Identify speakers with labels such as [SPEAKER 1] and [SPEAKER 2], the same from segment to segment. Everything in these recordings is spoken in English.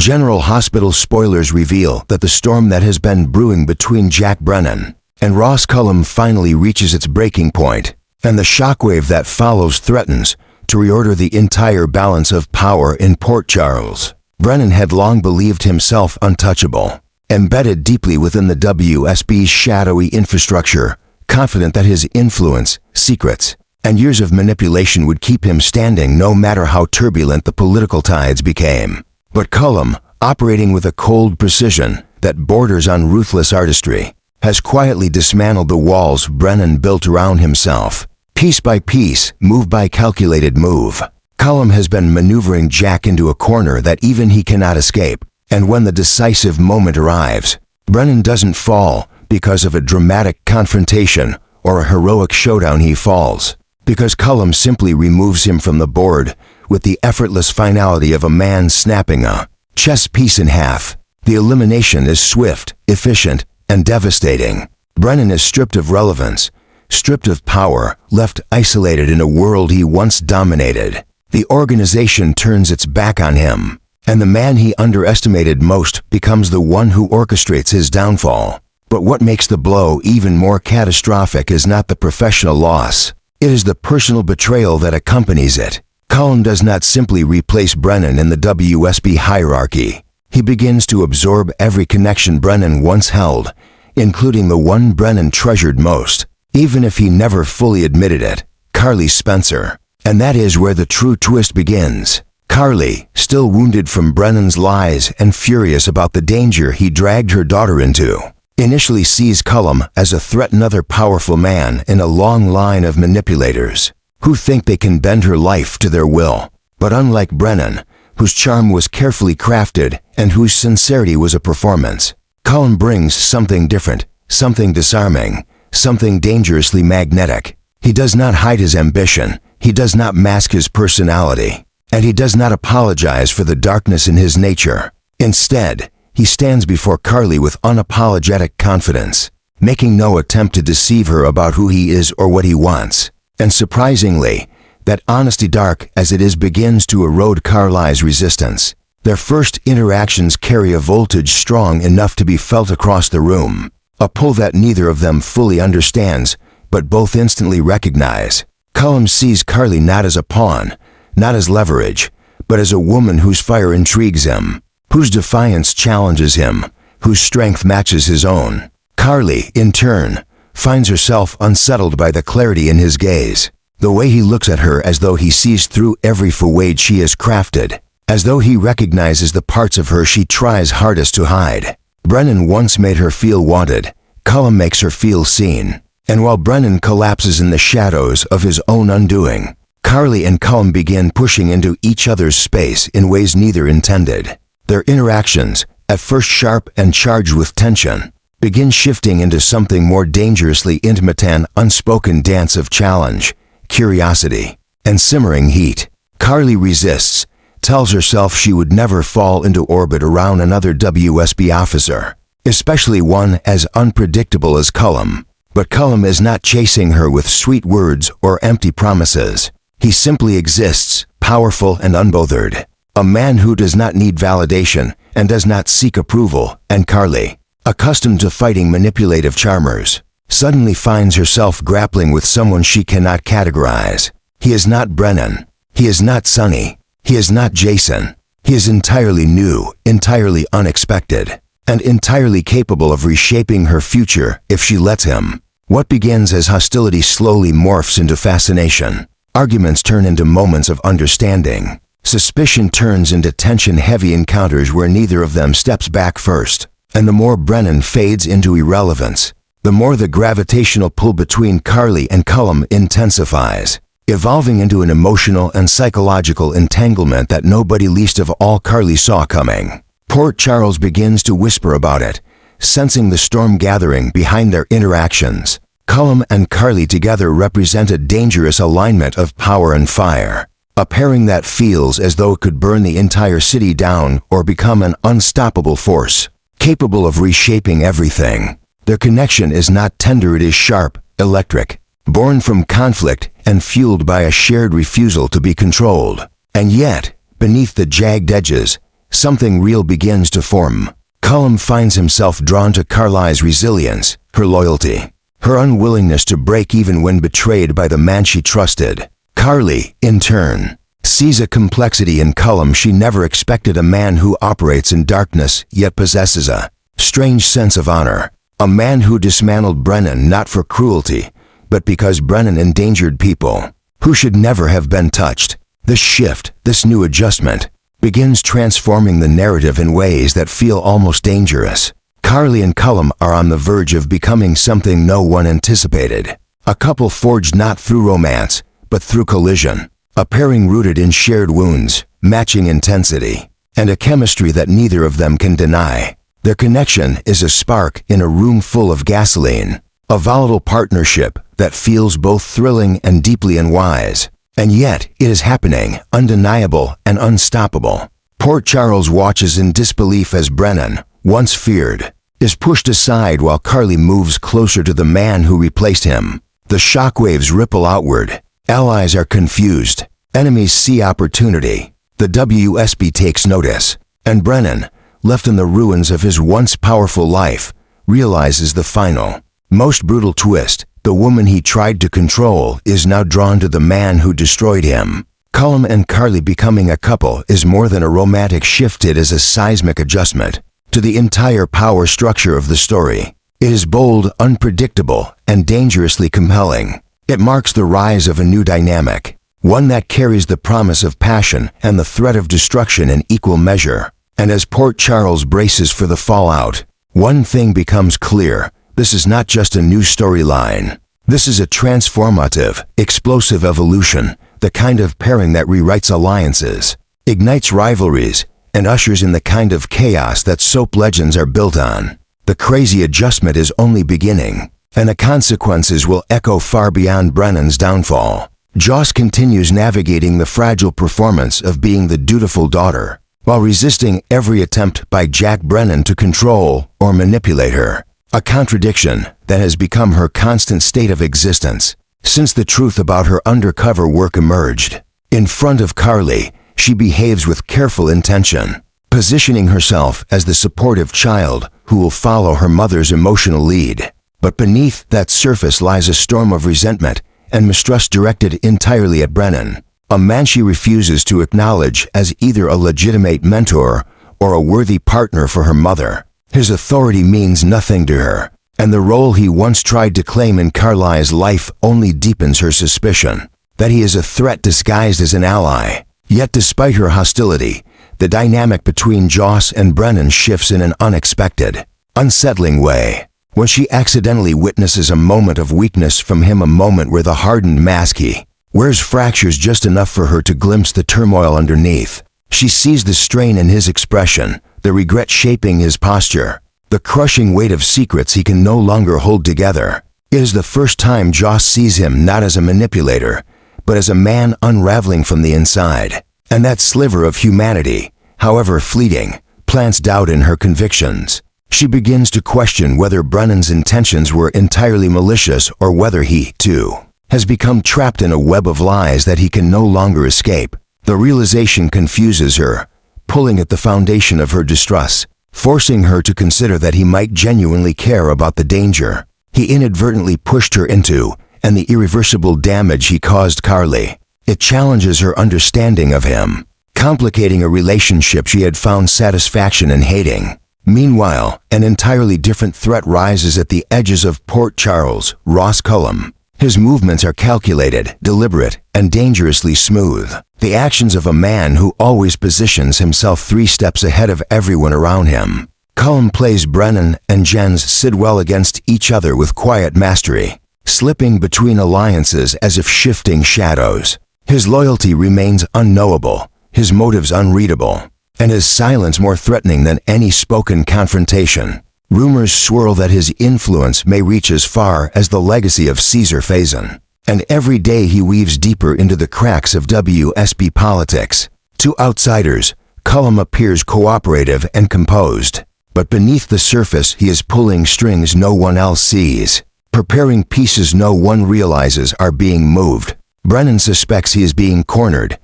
[SPEAKER 1] General Hospital spoilers reveal that the storm that has been brewing between Jack Brennan and Ross Cullum finally reaches its breaking point, and the shockwave that follows threatens to reorder the entire balance of power in Port Charles. Brennan had long believed himself untouchable, embedded deeply within the WSB's shadowy infrastructure, confident that his influence, secrets, and years of manipulation would keep him standing no matter how turbulent the political tides became. But Cullum, operating with a cold precision that borders on ruthless artistry, has quietly dismantled the walls Brennan built around himself. Piece by piece, move by calculated move, Cullum has been maneuvering Jack into a corner that even he cannot escape. And when the decisive moment arrives, Brennan doesn't fall because of a dramatic confrontation or a heroic showdown. He falls because Cullum simply removes him from the board with the effortless finality of a man snapping a chess piece in half. The elimination is swift, efficient, and devastating. Brennan is stripped of relevance, stripped of power, left isolated in a world he once dominated. The organization turns its back on him, and the man he underestimated most becomes the one who orchestrates his downfall. But what makes the blow even more catastrophic is not the professional loss. It is the personal betrayal that accompanies it. Cullum does not simply replace Brennan in the WSB hierarchy. He begins to absorb every connection Brennan once held, including the one Brennan treasured most, even if he never fully admitted it, Carly Spencer. And that is where the true twist begins. Carly, still wounded from Brennan's lies and furious about the danger he dragged her daughter into, initially sees Cullum as a threat, another powerful man in a long line of manipulators who think they can bend her life to their will. But unlike Brennan, whose charm was carefully crafted and whose sincerity was a performance, Cullum brings something different, something disarming, something dangerously magnetic. He does not hide his ambition, he does not mask his personality, and he does not apologize for the darkness in his nature. Instead, he stands before Carly with unapologetic confidence, making no attempt to deceive her about who he is or what he wants. And surprisingly, that honesty, dark as it is, begins to erode Carly's resistance. Their first interactions carry a voltage strong enough to be felt across the room, a pull that neither of them fully understands, but both instantly recognize. Cullum sees Carly not as a pawn, not as leverage, but as a woman whose fire intrigues him, whose defiance challenges him, whose strength matches his own. Carly, in turn, finds herself unsettled by the clarity in his gaze, the way he looks at her as though he sees through every facade she has crafted, as though he recognizes the parts of her she tries hardest to hide. Brennan once made her feel wanted, Cullum makes her feel seen. And while Brennan collapses in the shadows of his own undoing, Carly and Cullum begin pushing into each other's space in ways neither intended. Their interactions, at first sharp and charged with tension, begin shifting into something more dangerously intimate, an unspoken dance of challenge, curiosity, and simmering heat. Carly resists, tells herself she would never fall into orbit around another WSB officer, especially one as unpredictable as Cullum. But Cullum is not chasing her with sweet words or empty promises. He simply exists, powerful and unbothered. A man who does not need validation and does not seek approval. And Carly, accustomed to fighting manipulative charmers, suddenly finds herself grappling with someone she cannot categorize. He is not Brennan. He is not Sonny. He is not Jason. He is entirely new, entirely unexpected, and entirely capable of reshaping her future if she lets him. What begins as hostility slowly morphs into fascination. Arguments turn into moments of understanding. Suspicion turns into tension-heavy encounters where neither of them steps back first. And the more Brennan fades into irrelevance, the more the gravitational pull between Carly and Cullum intensifies, evolving into an emotional and psychological entanglement that nobody, least of all Carly, saw coming. Port Charles begins to whisper about it, sensing the storm gathering behind their interactions. Cullum and Carly together represent a dangerous alignment of power and fire, a pairing that feels as though it could burn the entire city down or become an unstoppable force, capable of reshaping everything. Their connection is not tender, it is sharp, electric, born from conflict and fueled by a shared refusal to be controlled. And yet, beneath the jagged edges, something real begins to form. Cullum finds himself drawn to Carly's resilience, her loyalty, her unwillingness to break even when betrayed by the man she trusted. Carly, in turn, sees a complexity in Cullum she never expected, a man who operates in darkness yet possesses a strange sense of honor. A man who dismantled Brennan not for cruelty, but because Brennan endangered people who should never have been touched. This shift, this new adjustment, begins transforming the narrative in ways that feel almost dangerous. Carly and Cullum are on the verge of becoming something no one anticipated. A couple forged not through romance, but through collision. A pairing rooted in shared wounds, matching intensity, and a chemistry that neither of them can deny. Their connection is a spark in a room full of gasoline, a volatile partnership that feels both thrilling and deeply unwise. And yet, it is happening, undeniable and unstoppable. Port Charles watches in disbelief as Brennan, once feared, is pushed aside while Carly moves closer to the man who replaced him. The shockwaves ripple outward. Allies are confused. Enemies see opportunity. The WSB takes notice. And Brennan, left in the ruins of his once powerful life, realizes the final, most brutal twist. The woman he tried to control is now drawn to the man who destroyed him. Cullum and Carly becoming a couple is more than a romantic shift, it is a seismic adjustment to the entire power structure of the story. It is bold, unpredictable, and dangerously compelling. It marks the rise of a new dynamic, one that carries the promise of passion and the threat of destruction in equal measure. And as Port Charles braces for the fallout, one thing becomes clear. This is not just a new storyline. This is a transformative, explosive evolution, the kind of pairing that rewrites alliances, ignites rivalries, and ushers in the kind of chaos that soap legends are built on. The crazy adjustment is only beginning, and the consequences will echo far beyond Brennan's downfall. Joss continues navigating the fragile performance of being the dutiful daughter, while resisting every attempt by Jack Brennan to control or manipulate her. A contradiction that has become her constant state of existence since the truth about her undercover work emerged. In front of Carly, she behaves with careful intention, positioning herself as the supportive child who will follow her mother's emotional lead. But beneath that surface lies a storm of resentment and mistrust directed entirely at Brennan, a man she refuses to acknowledge as either a legitimate mentor or a worthy partner for her mother. His authority means nothing to her, and the role he once tried to claim in Carly's life only deepens her suspicion that he is a threat disguised as an ally. Yet despite her hostility, the dynamic between Joss and Brennan shifts in an unexpected, unsettling way. When she accidentally witnesses a moment of weakness from him, a moment where the hardened mask he wears fractures just enough for her to glimpse the turmoil underneath. She sees the strain in his expression, the regret shaping his posture, the crushing weight of secrets he can no longer hold together. It is the first time Joss sees him not as a manipulator, but as a man unraveling from the inside. And that sliver of humanity, however fleeting, plants doubt in her convictions. She begins to question whether Brennan's intentions were entirely malicious or whether he, too, has become trapped in a web of lies that he can no longer escape. The realization confuses her, pulling at the foundation of her distrust, forcing her to consider that he might genuinely care about the danger he inadvertently pushed her into and the irreversible damage he caused Carly. It challenges her understanding of him, complicating a relationship she had found satisfaction in hating. Meanwhile, an entirely different threat rises at the edges of Port Charles, Ross Cullum. His movements are calculated, deliberate, and dangerously smooth. The actions of a man who always positions himself 3 steps ahead of everyone around him. Cullum plays Brennan and Jens Sidwell against each other with quiet mastery, slipping between alliances as if shifting shadows. His loyalty remains unknowable, his motives unreadable, and his silence more threatening than any spoken confrontation. Rumors swirl that his influence may reach as far as the legacy of Caesar Phazon, and every day he weaves deeper into the cracks of WSB politics. To outsiders, Cullum appears cooperative and composed, but beneath the surface he is pulling strings no one else sees, preparing pieces no one realizes are being moved. Brennan suspects he is being cornered,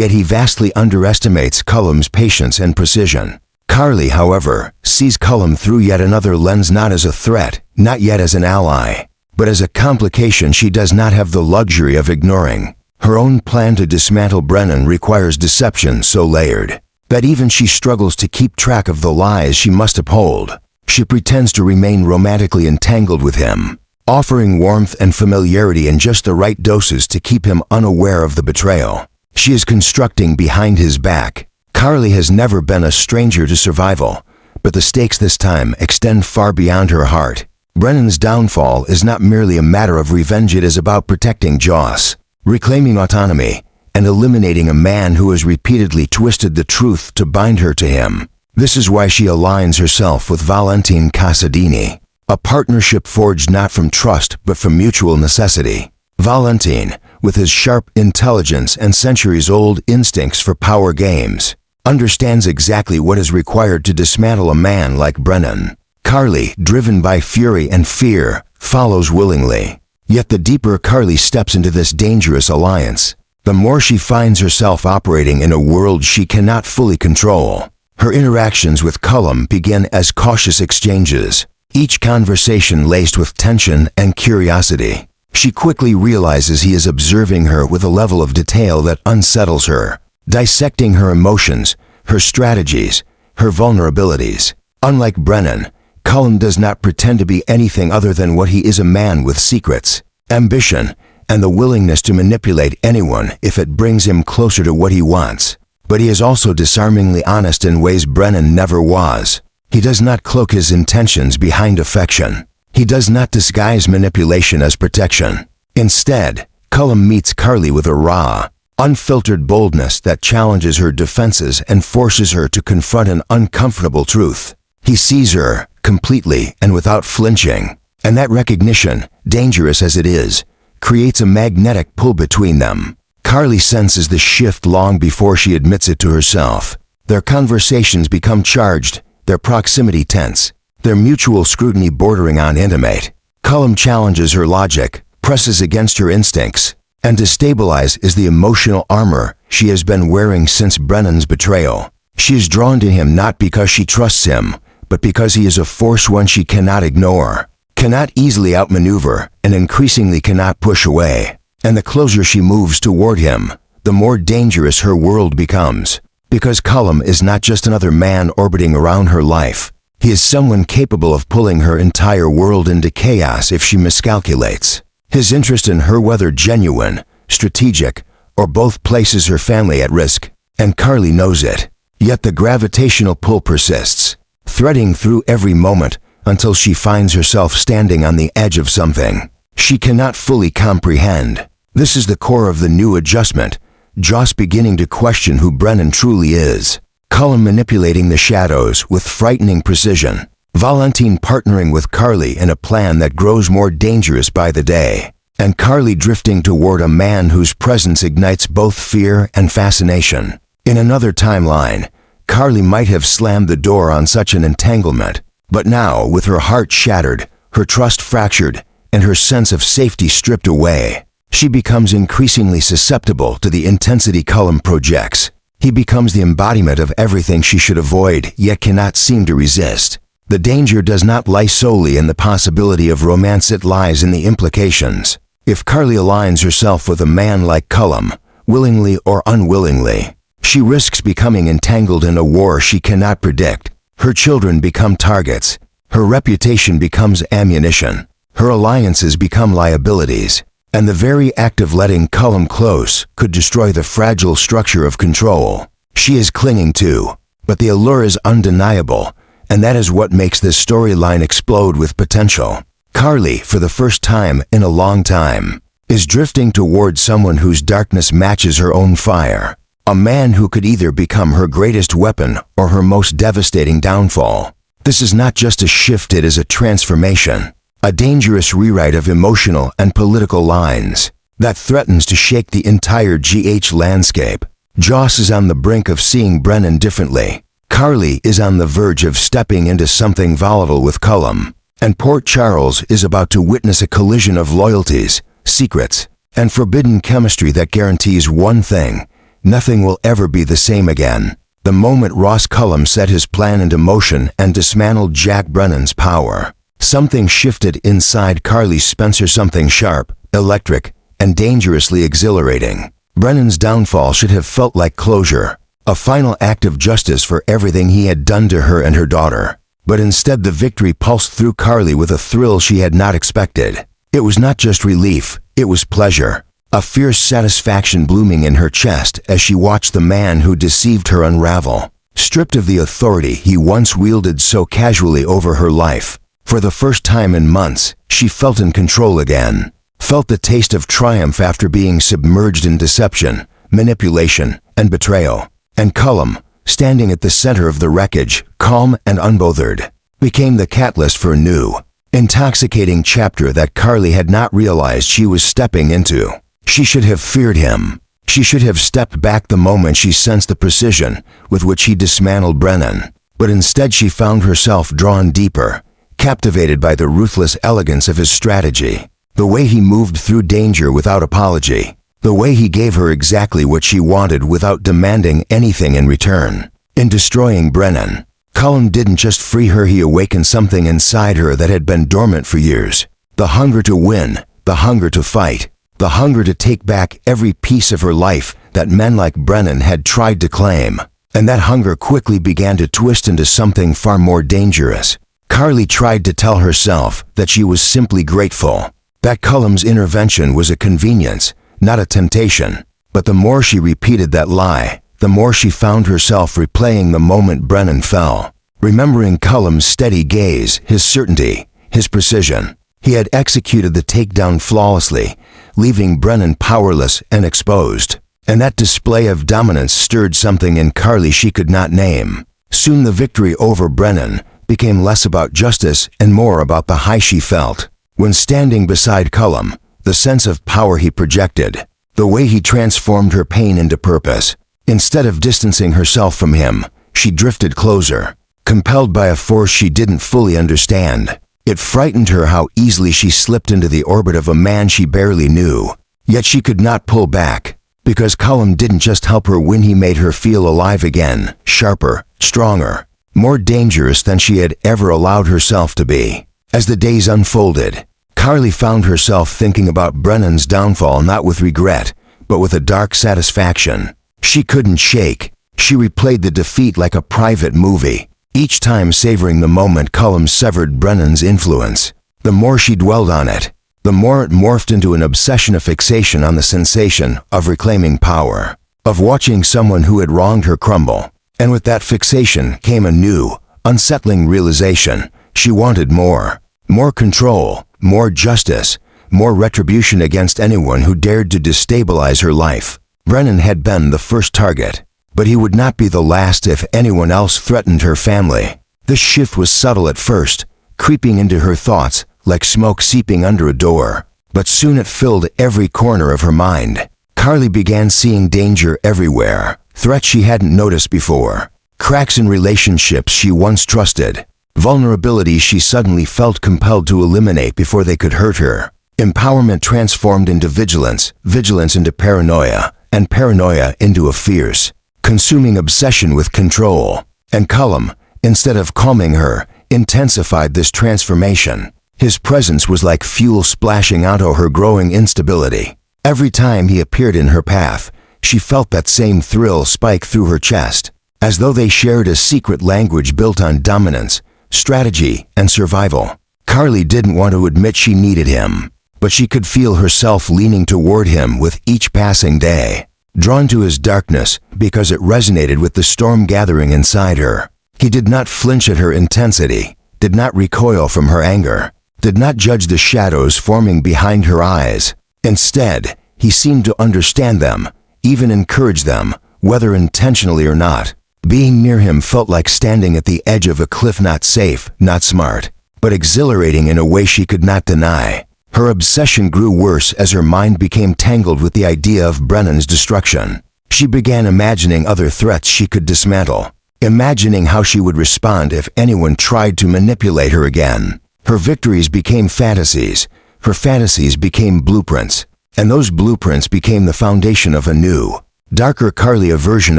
[SPEAKER 1] yet he vastly underestimates Cullum's patience and precision. Carly, however, sees Cullum through yet another lens, not as a threat, not yet as an ally, but as a complication she does not have the luxury of ignoring. Her own plan to dismantle Brennan requires deception so layered that even she struggles to keep track of the lies she must uphold. She pretends to remain romantically entangled with him, offering warmth and familiarity in just the right doses to keep him unaware of the betrayal. She is constructing behind his back. Carly has never been a stranger to survival, but the stakes this time extend far beyond her heart. Brennan's downfall is not merely a matter of revenge, it is about protecting Joss, reclaiming autonomy, and eliminating a man who has repeatedly twisted the truth to bind her to him. This is why she aligns herself with Valentin Casadini, a partnership forged not from trust but from mutual necessity. Valentin, with his sharp intelligence and centuries-old instincts for power games, understands exactly what is required to dismantle a man like Brennan. Carly, driven by fury and fear, follows willingly. Yet the deeper Carly steps into this dangerous alliance, the more she finds herself operating in a world she cannot fully control. Her interactions with Cullum begin as cautious exchanges, each conversation laced with tension and curiosity. She quickly realizes he is observing her with a level of detail that unsettles her, dissecting her emotions, her strategies, her vulnerabilities. Unlike Brennan, Cullum does not pretend to be anything other than what he is: a man with secrets, ambition, and the willingness to manipulate anyone if it brings him closer to what he wants. But he is also disarmingly honest in ways Brennan never was. He does not cloak his intentions behind affection. He does not disguise manipulation as protection. Instead, Cullum meets Carly with a raw, unfiltered boldness that challenges her defenses and forces her to confront an uncomfortable truth. He sees her completely and without flinching, and that recognition, dangerous as it is, creates a magnetic pull between them. Carly senses the shift long before she admits it to herself. Their conversations become charged, their proximity tense, their mutual scrutiny bordering on intimate. Cullum challenges her logic, presses against her instincts, and to stabilize is the emotional armor she has been wearing since Brennan's betrayal. She is drawn to him not because she trusts him, but because he is a force one she cannot ignore, cannot easily outmaneuver, and increasingly cannot push away. And the closer she moves toward him, the more dangerous her world becomes. Because Cullum is not just another man orbiting around her life. He is someone capable of pulling her entire world into chaos if she miscalculates. His interest in her, whether genuine, strategic, or both, places her family at risk, and Carly knows it. Yet the gravitational pull persists, threading through every moment until she finds herself standing on the edge of something she cannot fully comprehend. This is the core of the new adjustment, Joss beginning to question who Brennan truly is. Cullum manipulating the shadows with frightening precision. Valentin partnering with Carly in a plan that grows more dangerous by the day. And Carly drifting toward a man whose presence ignites both fear and fascination. In another timeline, Carly might have slammed the door on such an entanglement. But now, with her heart shattered, her trust fractured, and her sense of safety stripped away, she becomes increasingly susceptible to the intensity Cullum projects. He becomes the embodiment of everything she should avoid, yet cannot seem to resist. The danger does not lie solely in the possibility of romance, it lies in the implications. If Carly aligns herself with a man like Cullum, willingly or unwillingly, she risks becoming entangled in a war she cannot predict. Her children become targets. Her reputation becomes ammunition. Her alliances become liabilities. And the very act of letting Cullum close could destroy the fragile structure of control she is clinging to. But the allure is undeniable, and that is what makes this storyline explode with potential. Carly, for the first time in a long time, is drifting toward someone whose darkness matches her own fire. A man who could either become her greatest weapon or her most devastating downfall. This is not just a shift, it is a transformation. A dangerous rewrite of emotional and political lines that threatens to shake the entire GH landscape. Joss is on the brink of seeing Brennan differently. Carly is on the verge of stepping into something volatile with Cullum. And Port Charles is about to witness a collision of loyalties, secrets, and forbidden chemistry that guarantees one thing: Nothing will ever be the same again. The moment Ross Cullum set his plan into motion and dismantled Jack Brennan's power, something shifted inside Carly Spencer, something sharp, electric, and dangerously exhilarating. Brennan's downfall should have felt like closure, a final act of justice for everything he had done to her and her daughter. But instead, the victory pulsed through Carly with a thrill she had not expected. It was not just relief, it was pleasure. A fierce satisfaction blooming in her chest as she watched the man who deceived her unravel. Stripped of the authority he once wielded so casually over her life, for the first time in months, she felt in control again. Felt the taste of triumph after being submerged in deception, manipulation, and betrayal. And Cullum, standing at the center of the wreckage, calm and unbothered, became the catalyst for a new, intoxicating chapter that Carly had not realized she was stepping into. She should have feared him. She should have stepped back the moment she sensed the precision with which he dismantled Brennan. But instead she found herself drawn deeper, captivated by the ruthless elegance of his strategy, the way he moved through danger without apology, the way he gave her exactly what she wanted without demanding anything in return. In destroying Brennan, Cullum didn't just free her, he awakened something inside her that had been dormant for years. The hunger to win, the hunger to fight, the hunger to take back every piece of her life that men like Brennan had tried to claim. And that hunger quickly began to twist into something far more dangerous. Carly tried to tell herself that she was simply grateful, that Cullum's intervention was a convenience, not a temptation. But the more she repeated that lie, the more she found herself replaying the moment Brennan fell, remembering Cullum's steady gaze, his certainty, his precision. He had executed the takedown flawlessly, leaving Brennan powerless and exposed. And that display of dominance stirred something in Carly she could not name. Soon the victory over Brennan became less about justice and more about the high she felt when standing beside Cullum, the sense of power he projected, the way he transformed her pain into purpose. Instead of distancing herself from him, she drifted closer, compelled by a force she didn't fully understand. It frightened her how easily she slipped into the orbit of a man she barely knew. Yet she could not pull back, because Cullum didn't just help her win, he made her feel alive again, sharper, stronger, more dangerous than she had ever allowed herself to be. As the days unfolded, Carly found herself thinking about Brennan's downfall not with regret, but with a dark satisfaction she couldn't shake. She replayed the defeat like a private movie, each time savoring the moment Cullum severed Brennan's influence. The more she dwelled on it, the more it morphed into an obsession, a fixation on the sensation of reclaiming power, of watching someone who had wronged her crumble. And with that fixation came a new, unsettling realization. She wanted more. More control, more justice, more retribution against anyone who dared to destabilize her life. Brennan had been the first target, but he would not be the last if anyone else threatened her family. This shift was subtle at first, creeping into her thoughts like smoke seeping under a door, but soon it filled every corner of her mind. Carly began seeing danger everywhere, threats she hadn't noticed before, cracks in relationships she once trusted, vulnerabilities she suddenly felt compelled to eliminate before they could hurt her. Empowerment transformed into vigilance, vigilance into paranoia, and paranoia into a fierce, consuming obsession with control. And Cullum, instead of calming her, intensified this transformation. His presence was like fuel splashing onto her growing instability. Every time he appeared in her path, she felt that same thrill spike through her chest, as though they shared a secret language built on dominance, strategy, and survival. Carly didn't want to admit she needed him, but she could feel herself leaning toward him with each passing day, drawn to his darkness because it resonated with the storm gathering inside her. He did not flinch at her intensity, did not recoil from her anger, did not judge the shadows forming behind her eyes. Instead, he seemed to understand them, even encourage them, whether intentionally or not. Being near him felt like standing at the edge of a cliff, not safe, not smart, but exhilarating in a way she could not deny. Her obsession grew worse as her mind became tangled with the idea of Brennan's destruction. She began imagining other threats she could dismantle, imagining how she would respond if anyone tried to manipulate her again. Her victories became fantasies, her fantasies became blueprints, and those blueprints became the foundation of a new, Darker Carly, a version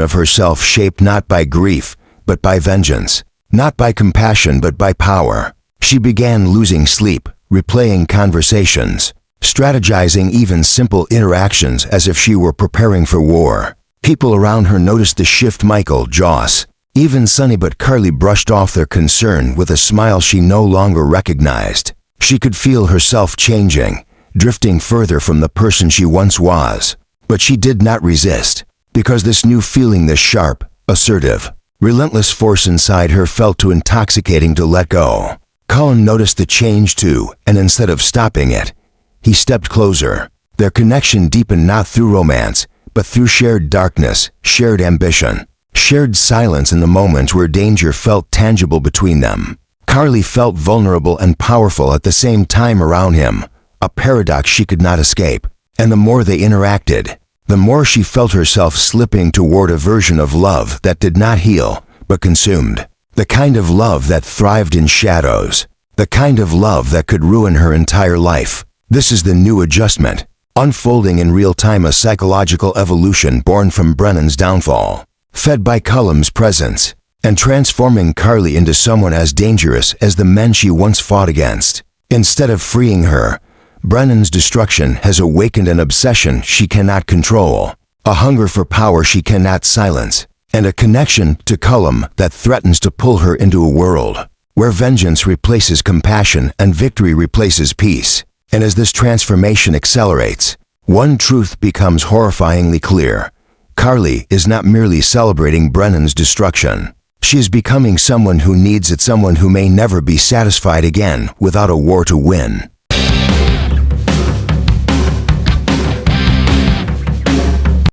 [SPEAKER 1] of herself shaped not by grief, but by vengeance. Not by compassion, but by power. She began losing sleep, replaying conversations, strategizing even simple interactions as if she were preparing for war. People around her noticed the shift. Michael, Joss, even Sonny, but Carly brushed off their concern with a smile she no longer recognized. She could feel herself changing, drifting further from the person she once was. But she did not resist, because this new feeling, this sharp, assertive, relentless force inside her, felt too intoxicating to let go. Cullum noticed the change too, and instead of stopping it, he stepped closer. Their connection deepened not through romance, but through shared darkness, shared ambition, shared silence in the moments where danger felt tangible between them. Carly felt vulnerable and powerful at the same time around him, a paradox she could not escape. And the more they interacted, the more she felt herself slipping toward a version of love that did not heal, but consumed. The kind of love that thrived in shadows. The kind of love that could ruin her entire life. This is the new adjustment, unfolding in real time, a psychological evolution born from Brennan's downfall, fed by Cullum's presence, and transforming Carly into someone as dangerous as the men she once fought against. Instead of freeing her, Brennan's destruction has awakened an obsession she cannot control, a hunger for power she cannot silence, and a connection to Cullum that threatens to pull her into a world where vengeance replaces compassion and victory replaces peace. And as this transformation accelerates, one truth becomes horrifyingly clear. Carly is not merely celebrating Brennan's destruction. She is becoming someone who needs it, someone who may never be satisfied again without a war to win.